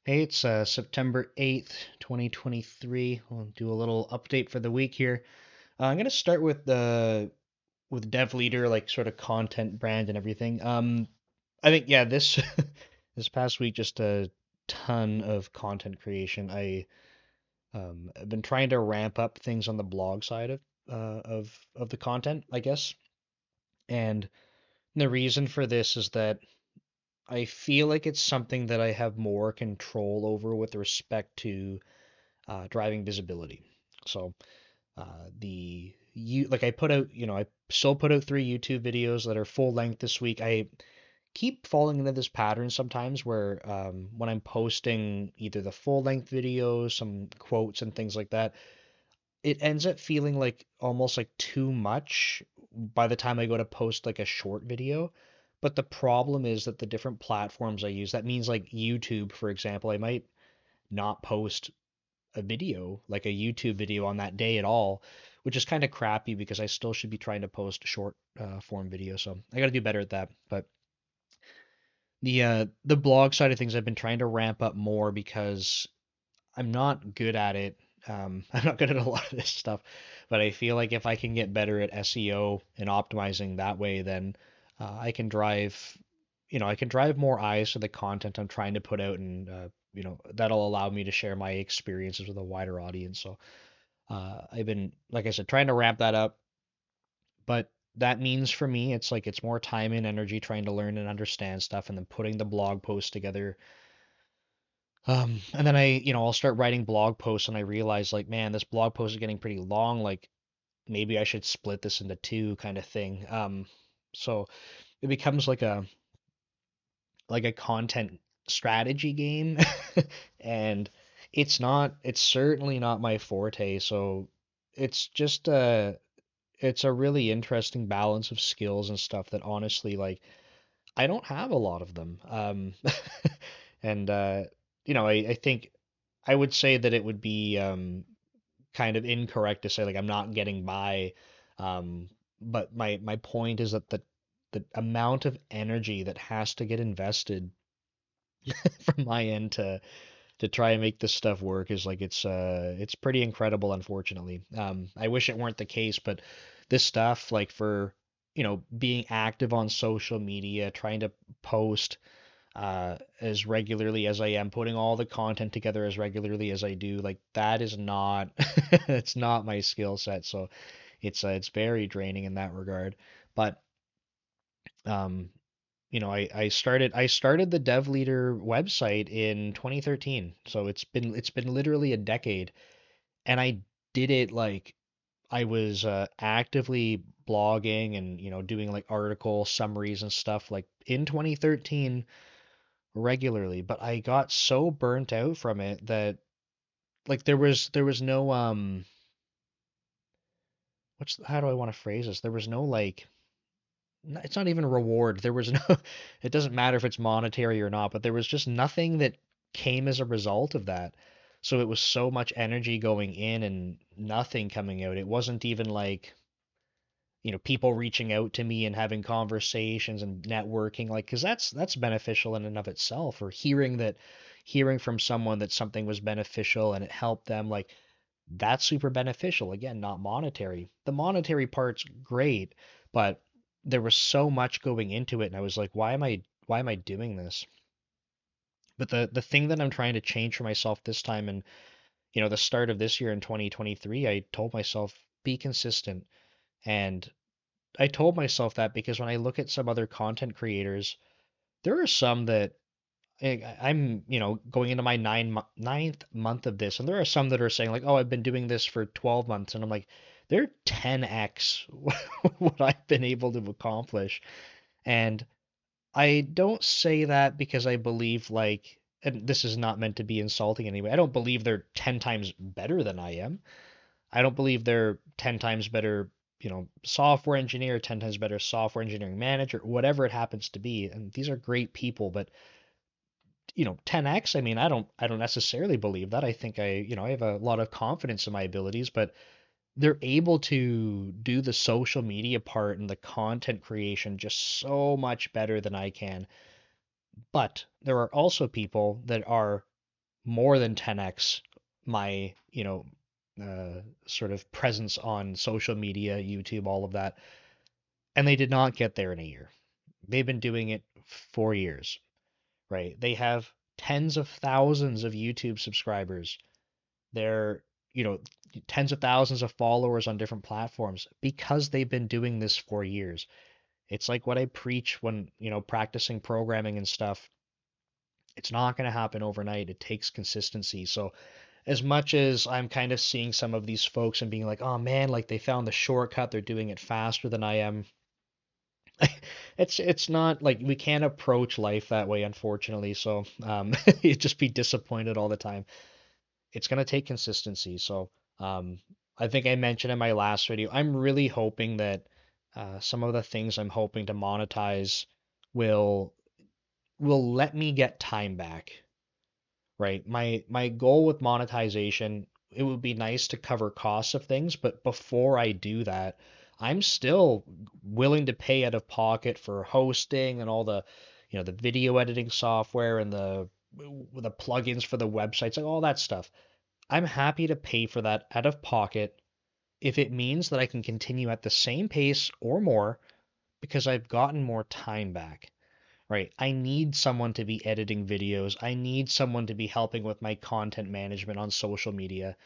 Hey, it's September 8th, 2023. We'll do a little update for the week here. I'm gonna start with Dev Leader, like sort of content brand and everything. I think yeah, this this past week just a ton of content creation. I've been trying to ramp up things on the blog side of the content, I guess. And the reason for this is that I feel like it's something that I have more control over with respect to driving visibility. So the you like I put out, I still put out 3 YouTube videos that are full length this week. I keep falling into this pattern sometimes where when I'm posting either the full length videos, some quotes and things like that, it ends up feeling like almost like too much by the time I go to post like a short video. But the problem is that the different platforms I use, that means like YouTube, for example, I might not post a video, like a YouTube video on that day at all, which is kind of crappy because I still should be trying to post a short form video. So I got to do better at that. But the blog side of things, I've been trying to ramp up more because I'm not good at it. I'm not good at a lot of this stuff, but I feel like if I can get better at SEO and optimizing that way, then I can I can drive more eyes to the content I'm trying to put out, and that'll allow me to share my experiences with a wider audience. So I've been, like I said, trying to ramp that up, but that means for me, it's like it's more time and energy trying to learn and understand stuff, and then putting the blog post together. And then I'll start writing blog posts, and I realize like, man, this blog post is getting pretty long. Like maybe I should split this into two kind of thing. So it becomes like a content strategy game, and it's certainly not my forte. So it's just it's a really interesting balance of skills and stuff that honestly, like, I don't have a lot of them. And I think I would say that it would be kind of incorrect to say like I'm not getting by. But my point is that the amount of energy that has to get invested from my end to try and make this stuff work is like it's pretty incredible, unfortunately. I wish it weren't the case, but this stuff, like, for being active on social media, trying to post as regularly as I am, putting all the content together as regularly as I do, like, that is not it's not my skill set. So it's very draining in that regard. But um I started the Dev Leader website in 2013. So it's been literally a decade, and I did it like I was actively blogging and doing like article summaries and stuff like in 2013 regularly, but I got so burnt out from it that like there was no how do I want to phrase this? There was no like it's not even a reward. There was no, it doesn't matter if it's monetary or not, but there was just nothing that came as a result of that. So it was so much energy going in and nothing coming out. It wasn't even like, people reaching out to me and having conversations and networking, like, because that's beneficial in and of itself, or hearing from someone that something was beneficial and it helped them, like, that's super beneficial. Again, not monetary. The monetary part's great, but there was so much going into it, and I was like, why am I doing this? But the thing that I'm trying to change for myself this time, and the start of this year in 2023, I told myself, be consistent. And I told myself that because when I look at some other content creators, there are some that I'm, going into my ninth month of this, and there are some that are saying like, "Oh, I've been doing this for 12 months," and I'm like, they're 10x what I've been able to accomplish. And I don't say that because I believe like, and this is not meant to be insulting anyway. I don't believe they're 10 times better than I am. I don't believe they're 10 times better, software engineer, 10 times better software engineering manager, whatever it happens to be. And these are great people, but 10x, I mean, I don't necessarily believe that. I think I have a lot of confidence in my abilities, but they're able to do the social media part and the content creation just so much better than I can. But there are also people that are more than 10x my, sort of presence on social media, YouTube, all of that. And they did not get there in a year. They've been doing it 4 years, right? They have tens of thousands of YouTube subscribers. They're, you know, tens of thousands of followers on different platforms because they've been doing this for years. It's like what I preach when, practicing programming and stuff. It's not going to happen overnight. It takes consistency. So, as much as I'm kind of seeing some of these folks and being like, oh man, like they found the shortcut, they're doing it faster than I am. It's not like we can't approach life that way, unfortunately. So you'd just be disappointed all the time. It's gonna take consistency. So um, I think I mentioned in my last video, I'm really hoping that some of the things I'm hoping to monetize will will let me get time back, right? My goal with monetization, it would be nice to cover costs of things, but before I do that, I'm still willing to pay out of pocket for hosting and all the, the video editing software and the plugins for the websites, like all that stuff. I'm happy to pay for that out of pocket if it means that I can continue at the same pace or more because I've gotten more time back. Right. I need someone to be editing videos. I need someone to be helping with my content management on social media.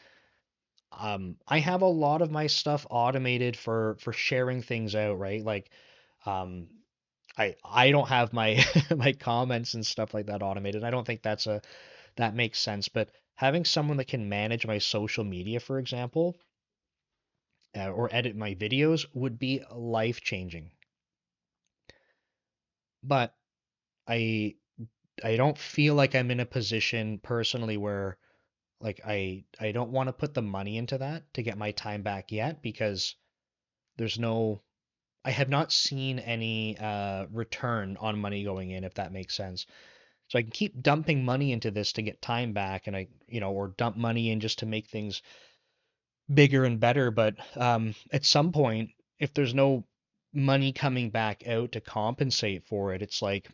I have a lot of my stuff automated for sharing things out, right? Like, um, I don't have my my comments and stuff like that automated. I don't think that makes sense. But having someone that can manage my social media, for example, or edit my videos would be life changing. But I I don't feel like I'm in a position personally where like I don't want to put the money into that to get my time back yet because there's no I have not seen any return on money going in, if that makes sense. So I can keep dumping money into this to get time back and or dump money in just to make things bigger and better, but at some point if there's no money coming back out to compensate for it, it's like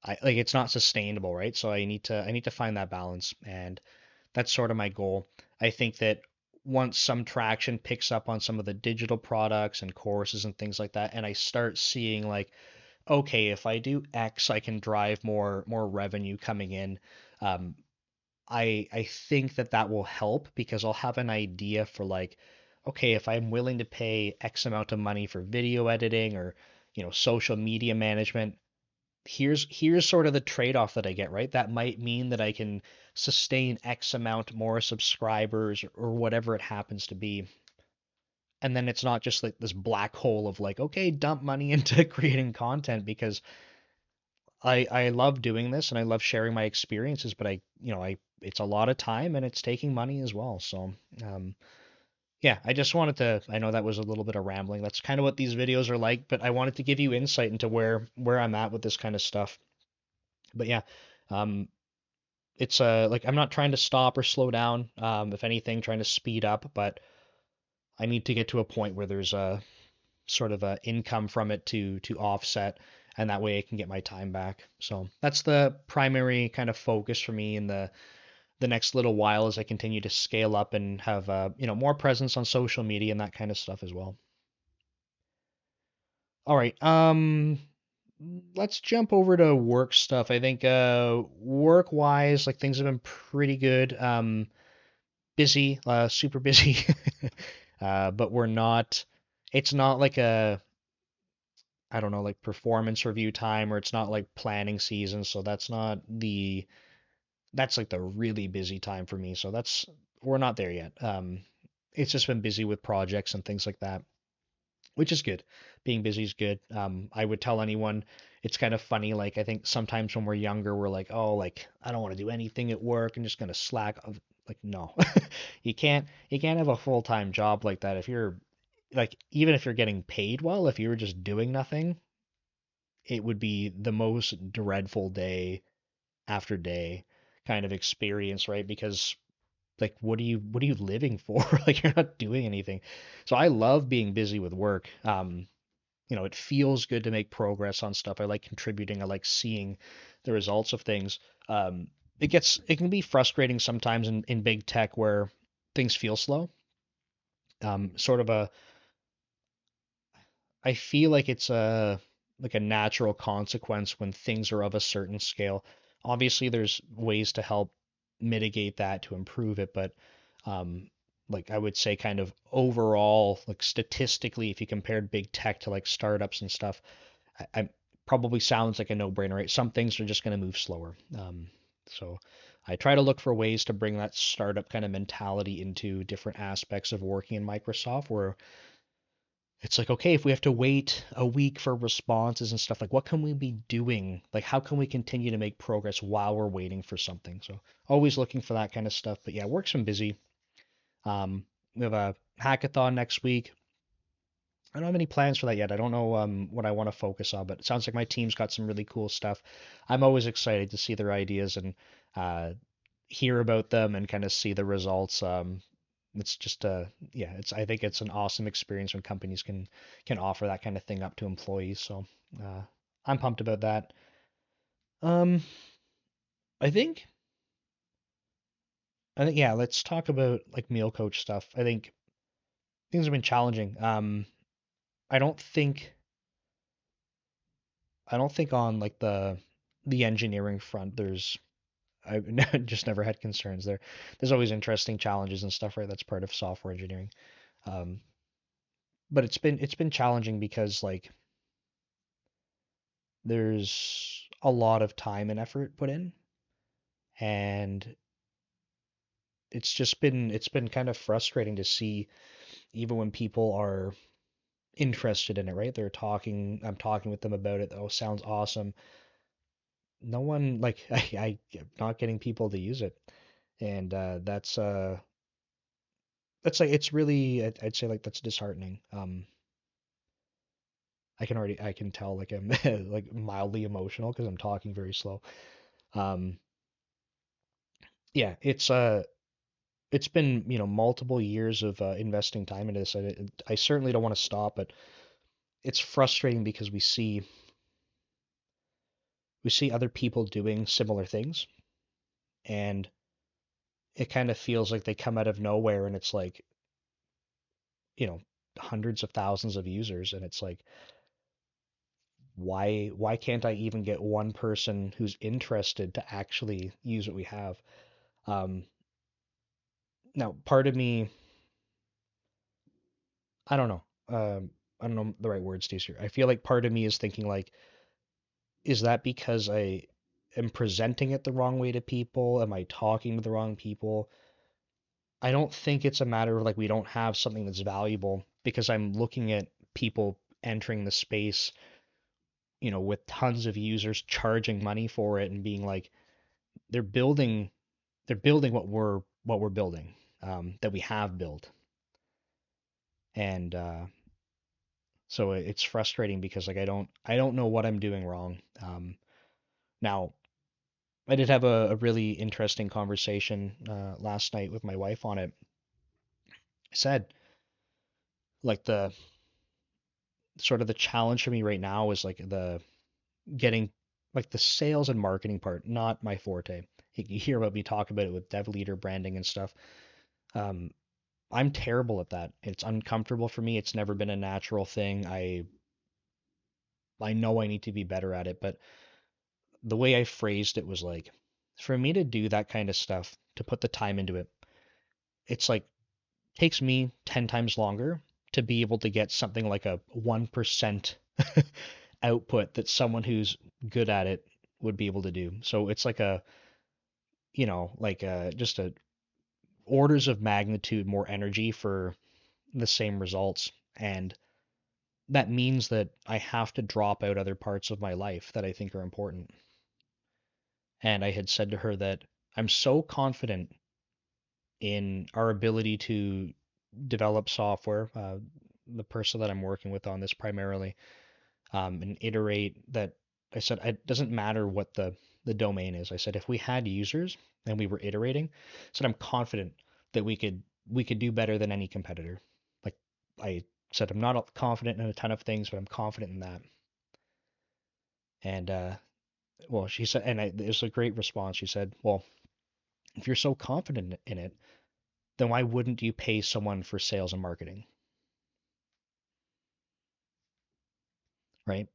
it's not sustainable, right? So I need to find that balance, and that's sort of my goal. I think that once some traction picks up on some of the digital products and courses and things like that, and I start seeing like, okay, if I do X, I can drive more revenue coming in. Um, I think that will help because I'll have an idea for like, okay, if I'm willing to pay X amount of money for video editing or social media management, here's sort of the trade-off that I get, right? That might mean that I can sustain X amount more subscribers or whatever it happens to be. And then it's not just like this black hole of like, okay, dump money into creating content because I love doing this and I love sharing my experiences, but I it's a lot of time and it's taking money as well. So, um, yeah, I just wanted to, I know that was a little bit of rambling. That's kind of what these videos are like, but I wanted to give you insight into where I'm at with this kind of stuff. But yeah, um, it's like I'm not trying to stop or slow down. If anything, trying to speed up, but I need to get to a point where there's a sort of a income from it to offset, and that way I can get my time back. So that's the primary kind of focus for me in the next little while as I continue to scale up and have more presence on social media and that kind of stuff as well. All right. Let's jump over to work stuff. I think work wise, like things have been pretty good. Busy, super busy. But we're not, it's not like I don't know, like performance review time, or it's not like planning season. So that's like the really busy time for me. So we're not there yet. It's just been busy with projects and things like that, which is good. Being busy is good. I would tell anyone it's kind of funny. Like I think sometimes when we're younger, we're like, oh, like I don't want to do anything at work and just gonna slack. Like no, you can't have a full-time job like that if you're like even if you're getting paid well, if you were just doing nothing, it would be the most dreadful day after day kind of experience, right? Because like what are you living for? Like you're not doing anything. So I love being busy with work. It feels good to make progress on stuff. I like contributing. I like seeing the results of things. Um, it can be frustrating sometimes in big tech where things feel slow. Sort of a I feel like it's a natural consequence when things are of a certain scale. Obviously, there's ways to help mitigate that to improve it, but um, like I would say, kind of overall, like statistically, if you compared big tech to like startups and stuff, I probably sounds like a no-brainer, right? Some things are just going to move slower. So I try to look for ways to bring that startup kind of mentality into different aspects of working in Microsoft, where it's like, okay, if we have to wait a week for responses and stuff, like what can we be doing? Like, how can we continue to make progress while we're waiting for something? So always looking for that kind of stuff. But yeah, work's been busy. We have a hackathon next week. I don't have any plans for that yet. I don't know what I want to focus on, but it sounds like my team's got some really cool stuff. I'm always excited to see their ideas and uh, hear about them and kind of see the results. It's just yeah, it's I think it's an awesome experience when companies can offer that kind of thing up to employees. So uh, I'm pumped about that. Um, I think yeah, let's talk about like meal coach stuff. I think things have been challenging. I don't think I don't think on like the engineering front I've just never had concerns there. There's always interesting challenges and stuff, right? That's part of software engineering. Um, but it's been challenging because like there's a lot of time and effort put in, and it's been kind of frustrating to see even when people are interested in it, right? I'm talking with them about it. Oh, sounds awesome. No one like I'm not getting people to use it, and that's like it's really I'd say like that's disheartening. I can tell like I'm like mildly emotional because I'm talking very slow. Um, yeah, it's been multiple years of investing time into this. I certainly don't want to stop, but it's frustrating because we see other people doing similar things, and it kind of feels like they come out of nowhere, and it's like you know hundreds of thousands of users, and it's like why can't I even get one person who's interested to actually use what we have? Um, Now, part of me, I don't know. I don't know the right words to use here. I feel like part of me is thinking like, is that because I am presenting it the wrong way to people? Am I talking to the wrong people? I don't think it's a matter of like we don't have something that's valuable because I'm looking at people entering the space, with tons of users charging money for it and being like, they're building they're building what we're building, that we have built. And so it's frustrating because like I don't know what I'm doing wrong. Now I did have a really interesting conversation last night with my wife on it. I said like the sort of the challenge for me right now is like the getting like the sales and marketing part, not my forte. You hear about me talk about it with dev leader branding and stuff. Um, I'm terrible at that. It's uncomfortable for me. It's never been a natural thing. I know I need to be better at it, but the way I phrased it was like, for me to do that kind of stuff, to put the time into it, it's like takes me 10 times longer to be able to get something like a 1% output that someone who's good at it would be able to do. So it's like just a orders of magnitude more energy for the same results. And that means that I have to drop out other parts of my life that I think are important. And I had said to her that I'm so confident in our ability to develop software, the person that I'm working with on this primarily, and iterate that. I said it doesn't matter what the domain is. I said if we had users and we were iterating, I said I'm confident that we could do better than any competitor. Like I said, I'm not confident in a ton of things, but I'm confident in that. And well, she said, and it was a great response. She said, well, if you're so confident in it, then why wouldn't you pay someone for sales and marketing, right?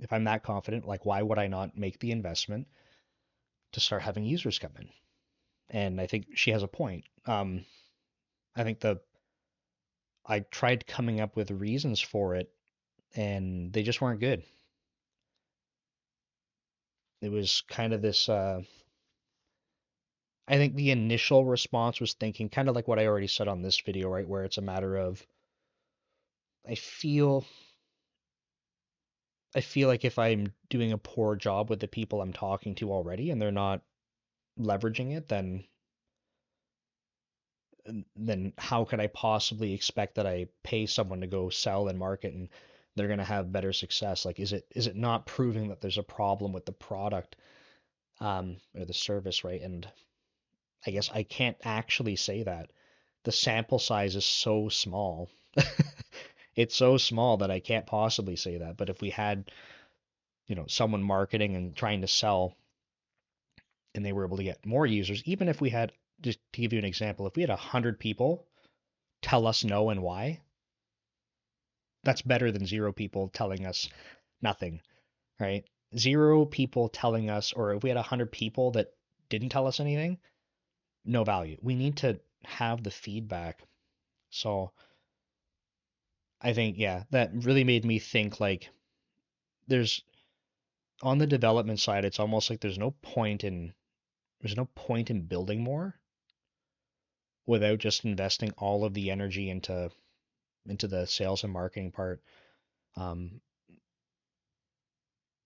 If I'm that confident, like, why would I not make the investment to start having users come in? And I think she has a point. I think I tried coming up with reasons for it, and they just weren't good. It was kind of this. I think the initial response was thinking kind of like what I already said on this video, right? Where it's a matter of I feel I feel like if I'm doing a poor job with the people I'm talking to already and they're not leveraging it, then how could I possibly expect that I pay someone to go sell and market and they're going to have better success? Like, is it not proving that there's a problem with the product or the service, right? And I guess I can't actually say that. The sample size is so small. It's so small that I can't possibly say that. But if we had, someone marketing and trying to sell and they were able to get more users, even if we had, just to give you an example, if we had 100 people tell us no and why, that's better than zero people telling us nothing, right? Zero people telling us, or if we had 100 people that didn't tell us anything, no value. We need to have the feedback. So I think, yeah, that really made me think like there's on the development side, it's almost like there's no point in building more without just investing all of the energy into the sales and marketing part. Um,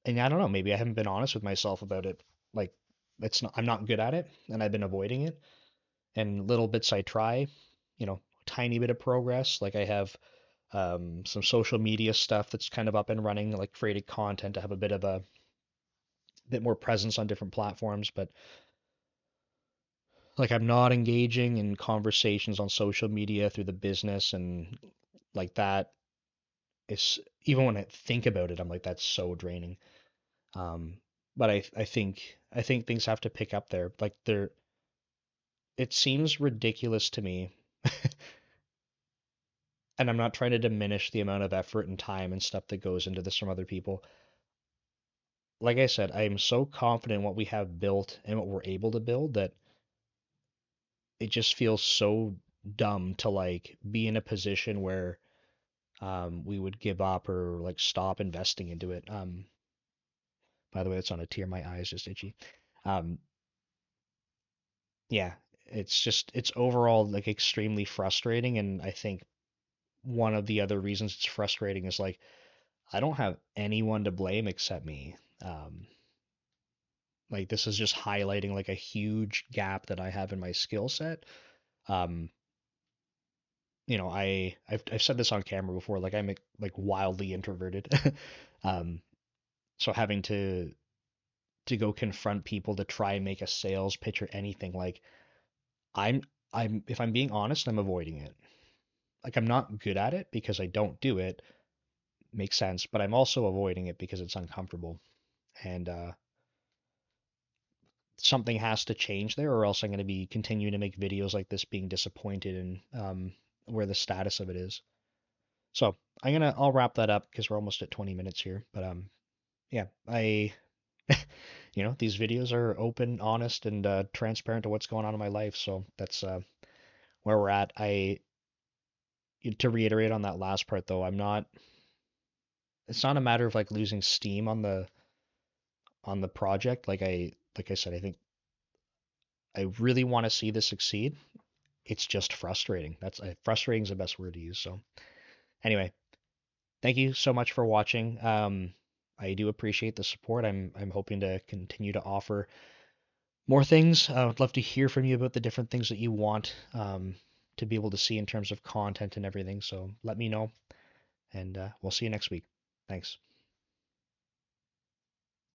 and I don't know, maybe I haven't been honest with myself about it. Like I'm not good at it, and I've been avoiding it. And little bits I try, tiny bit of progress. Like I have some social media stuff that's kind of up and running, like created content to have a bit more presence on different platforms, but like I'm not engaging in conversations on social media through the business and like that is even when I think about it, I'm like that's so draining. Um, but I think things have to pick up there. Like it seems ridiculous to me, and I'm not trying to diminish the amount of effort and time and stuff that goes into this from other people. Like I said, I am so confident in what we have built and what we're able to build that it just feels so dumb to like be in a position where we would give up or like stop investing into it. By the way, it's on a tear. My eye is just itchy. Um, yeah, it's overall like extremely frustrating, and I think one of the other reasons it's frustrating is like I don't have anyone to blame except me. Like this is just highlighting like a huge gap that I have in my skill set. Um, I've said this on camera before. Like I'm like wildly introverted. um, so having to go confront people to try and make a sales pitch or anything like I'm I'm if I'm being honest, I'm avoiding it. Like I'm not good at it because I don't do it. Makes sense, but I'm also avoiding it because it's uncomfortable. And something has to change there, or else I'm going to be continuing to make videos like this, being disappointed in where the status of it is. So I'll wrap that up because we're almost at 20 minutes here. But yeah, these videos are open, honest, and transparent to what's going on in my life. So that's where we're at. To reiterate on that last part though, I'm not. It's not a matter of like losing steam on the project. Like I said, I think I really want to see this succeed. It's just frustrating. Frustrating is the best word to use. So anyway, thank you so much for watching. I do appreciate the support. I'm hoping to continue to offer more things. I would love to hear from you about the different things that you want to be able to see in terms of content and everything. So let me know, and we'll see you next week. Thanks.